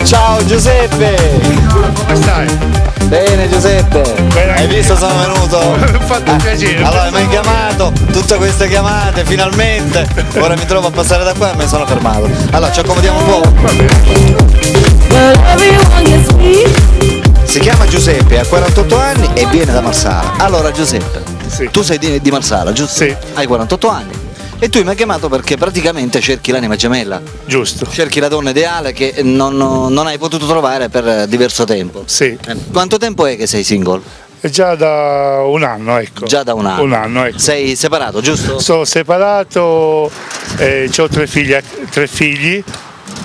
Ciao Giuseppe! Come stai? Bene Giuseppe! Bene. Hai visto sono venuto? Mi ha fatto piacere. Allora mi hai chiamato, tutte queste chiamate finalmente. Ora mi trovo a passare da qua e mi sono fermato. Allora ci accomodiamo un po'. Si chiama Giuseppe, ha 48 anni e viene da Marsala. Allora Giuseppe, Sì. tu sei di Marsala, giusto? Sì. Hai 48 anni. E tu mi hai chiamato perché praticamente cerchi l'anima gemella. Giusto. Cerchi la donna ideale che non hai potuto trovare per diverso tempo. Sì. Quanto tempo è che sei single? È già da un anno, ecco. Già da un anno. Un anno, ecco. Sei separato, giusto? Sono separato, ho 3 figli.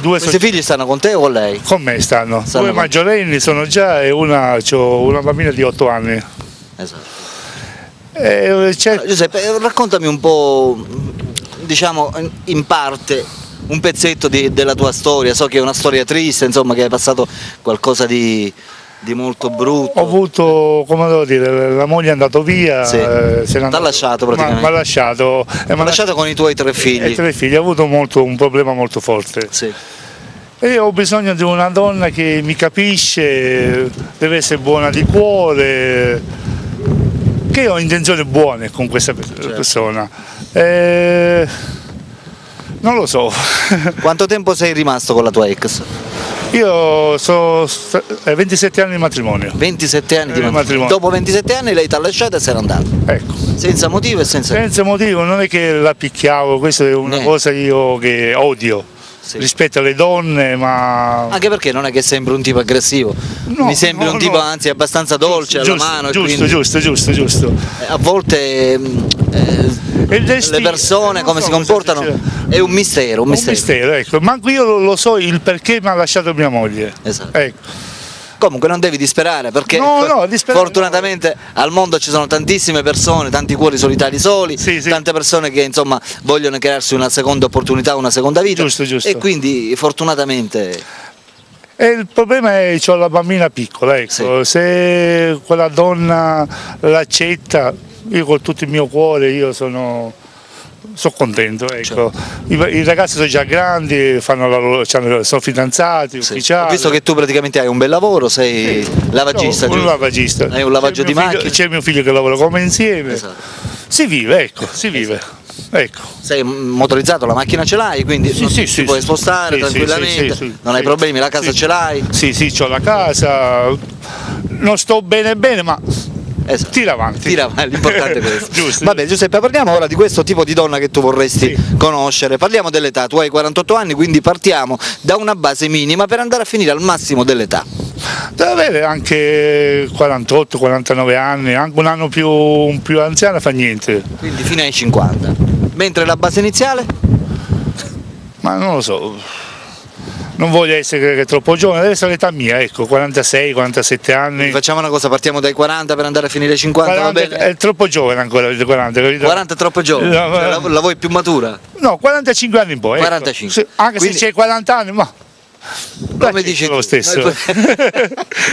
Questi figli stanno con te o con lei? Con me stanno. Stanno 2 con- maggiorenni sono già e ho una bambina di 8 anni. Esatto. Giuseppe, raccontami un po', diciamo, in parte, un pezzetto della tua storia. So che è una storia triste, insomma, che hai passato qualcosa di molto brutto. Ho avuto, come devo dire, la moglie è andata via. Sì. T'ha lasciato praticamente. Mi ha lasciato. Mi ha lasciato con i tuoi 3 figli. E 3 figli, ho avuto un problema molto forte. Sì. E io ho bisogno di una donna che mi capisce, deve essere buona di cuore, che ho intenzioni buone con questa persona. Non lo so. Quanto tempo sei rimasto con la tua ex? Io sono 27 anni di matrimonio. 27 anni di Matrimonio. matrimonio. Dopo 27 anni lei ti ha lasciato e se n'è andato. Ecco. Senza motivo e senza... Senza motivo, non è che la picchiavo, questa è una Niente. cosa io che odio. Sì. Rispetto alle donne, ma Anche perché non è che sembri un tipo aggressivo, No, mi sembri no, un tipo no. anzi abbastanza dolce alla mano. E giusto, quindi, giusto. a volte Il destino- le persone non come so si cosa comportano succede. è un mistero, un Un mistero. mistero, ecco. Manco io lo so il perché mi ha lasciato mia moglie. Esatto. Ecco. Comunque non devi disperare perché No, disperare fortunatamente al mondo ci sono tantissime persone, tanti cuori solitari soli, Sì. tante persone che insomma vogliono crearsi una seconda opportunità, una seconda vita. Giusto. E quindi fortunatamente E il problema è che ho la bambina piccola, ecco. Sì. Se quella donna l'accetta, io con tutto il mio cuore, io sono contento, ecco. I ragazzi sono già grandi, sono fidanzati, sì. ufficiali. Ho visto che tu praticamente hai un bel lavoro, sei lavagista, Un giusto? lavagista. Hai un lavaggio di macchine. C'è mio figlio che lavora come insieme. Esatto. Si vive, ecco, si vive. Ecco. Sei motorizzato, la macchina ce l'hai, quindi ti puoi spostare sì, tranquillamente, sì, non hai sì. problemi, la casa Sì. ce l'hai. Sì, ho la casa, non sto bene, ma Esatto. tira avanti. Tira avanti, l'importante è questo. Giusto. Vabbè Giuseppe, parliamo ora di questo tipo di donna che tu vorresti conoscere. Parliamo dell'età, tu hai 48 anni, quindi partiamo da una base minima per andare a finire al massimo dell'età. Deve avere anche 48, 49 anni, anche un anno più anziana fa niente. Quindi fino ai 50. Mentre la base iniziale? Ma non lo so. Non voglio essere che troppo giovane, deve essere l'età mia, ecco, 46, 47 anni. Facciamo una cosa, partiamo dai 40 per andare a finire ai 50, 40 va bene? è troppo giovane ancora, il 40, capito? 40 è troppo giovane, No, cioè, la vuoi più matura? No, 45 anni in poi. Ecco. 45. Sì, anche Quindi- se c'hai 40 anni, ma Come dici lo tu. stesso.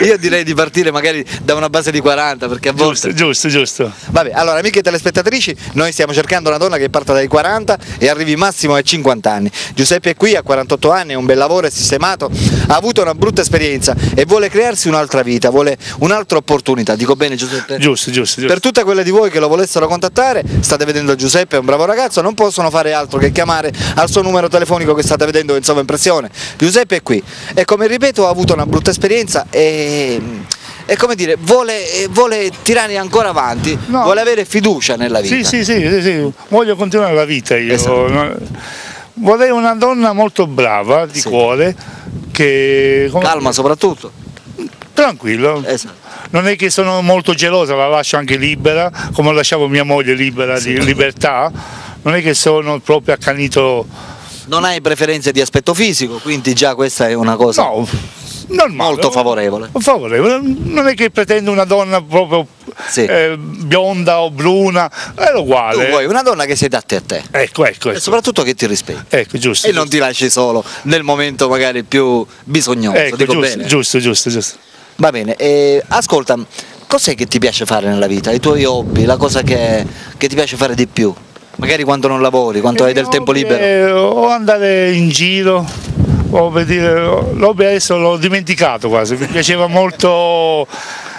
Io direi di partire magari da una base di 40, perché a volte... Giusto. Vabbè, allora amiche telespettatrici, noi stiamo cercando una donna che parta dai 40 e arrivi massimo ai 50 anni. Giuseppe è qui, ha 48 anni, è un bel lavoro, è sistemato, ha avuto una brutta esperienza e vuole crearsi un'altra vita, vuole un'altra opportunità. Dico bene, Giuseppe? Giusto. Per tutte quelle di voi che lo volessero contattare, state vedendo Giuseppe, è un bravo ragazzo, non possono fare altro che chiamare al suo numero telefonico che state vedendo in sovraimpressione. Giuseppe è qui e, come ripeto, ha avuto una brutta esperienza e come dire, vuole tirare ancora avanti, No. vuole avere fiducia nella vita. Sì, voglio continuare la vita io. Esatto. Vorrei una donna molto brava, di Sì. cuore, che... Calma soprattutto. Tranquillo. Esatto. Non è che sono molto gelosa, la lascio anche libera, come lasciavo mia moglie libera di libertà. Non è che sono proprio accanito. Non hai preferenze di aspetto fisico, quindi già questa è una cosa No, normale. molto favorevole. Favorevole. Non è che pretendo una donna proprio Sì. bionda o bruna, è Tu uguale. vuoi una donna che si adatti a te Ecco. e soprattutto che ti rispetti Ecco, giusto. e non ti lasci solo nel momento magari più bisognoso. Ecco, Dico bene? giusto. Va bene, ascolta, cos'è che ti piace fare nella vita? I tuoi hobby, la cosa che ti piace fare di più? Magari quando non lavori, quando hai del tempo libero. O andare in giro, o per dire, l'hobby adesso l'ho dimenticato quasi, mi piaceva molto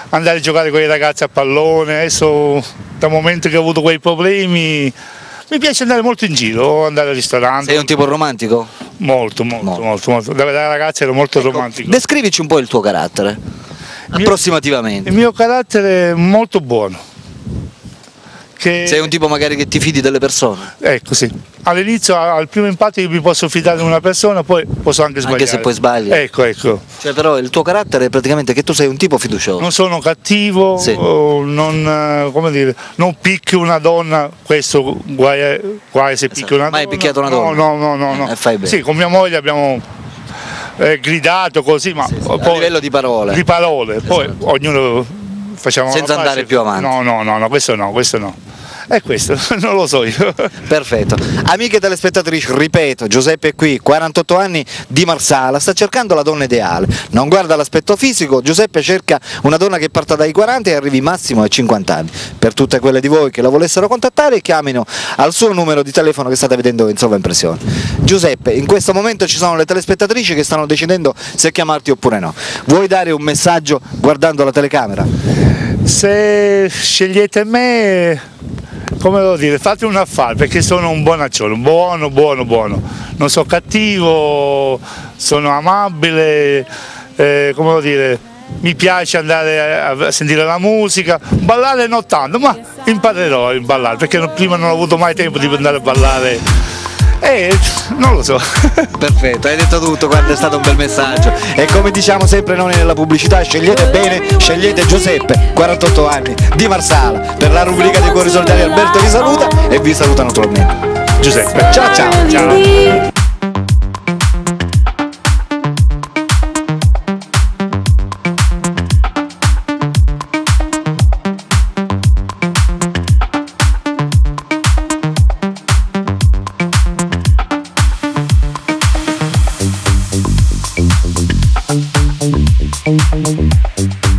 andare a giocare con i ragazzi a pallone, adesso dal momento che ho avuto quei problemi mi piace andare molto in giro, o andare al ristorante. Sei un tipo romantico? Molto. Da ragazzi ero molto romantico. Descrivici un po' il tuo carattere, approssimativamente. Il mio carattere è molto buono. Sei un tipo magari che ti fidi delle persone? Ecco, sì. All'inizio, al primo impatto, io mi posso fidare di una persona, poi posso anche sbagliare. Anche se poi sbagli. Ecco. Cioè, però il tuo carattere è praticamente che tu sei un tipo fiducioso. Non sono cattivo, Sì. non picchio una donna, questo guai se picchio una donna. Mai picchiato una donna? No. Fai bene. Sì, con mia moglie abbiamo gridato così, ma A livello di parole. di parole, poi ognuno facciamo Senza una andare pace. più avanti. No, questo no. È questo, non lo so io. Perfetto. Amiche telespettatrici, ripeto, Giuseppe è qui, 48 anni, di Marsala, sta cercando la donna ideale. Non guarda l'aspetto fisico, Giuseppe cerca una donna che parta dai 40 e arrivi massimo ai 50 anni. Per tutte quelle di voi che la volessero contattare, chiamino al suo numero di telefono che state vedendo in sovraimpressione. Giuseppe, in questo momento ci sono le telespettatrici che stanno decidendo se chiamarti oppure no. Vuoi dare un messaggio guardando la telecamera? Se scegliete me, come devo dire, fate un affare, perché sono un bonacciolo, buono. Non sono cattivo, sono amabile, come devo dire, mi piace andare a sentire la musica, ballare non tanto, ma imparerò a ballare, perché prima non ho avuto mai tempo di andare a ballare. Non lo so. Perfetto, hai detto tutto, guarda, è stato un bel messaggio. E come diciamo sempre noi nella pubblicità, scegliete bene, scegliete Giuseppe, 48 anni, di Marsala. Per la rubrica dei Cuori Solidari Alberto vi saluta e vi saluta naturalmente Giuseppe. Ciao. Thank you.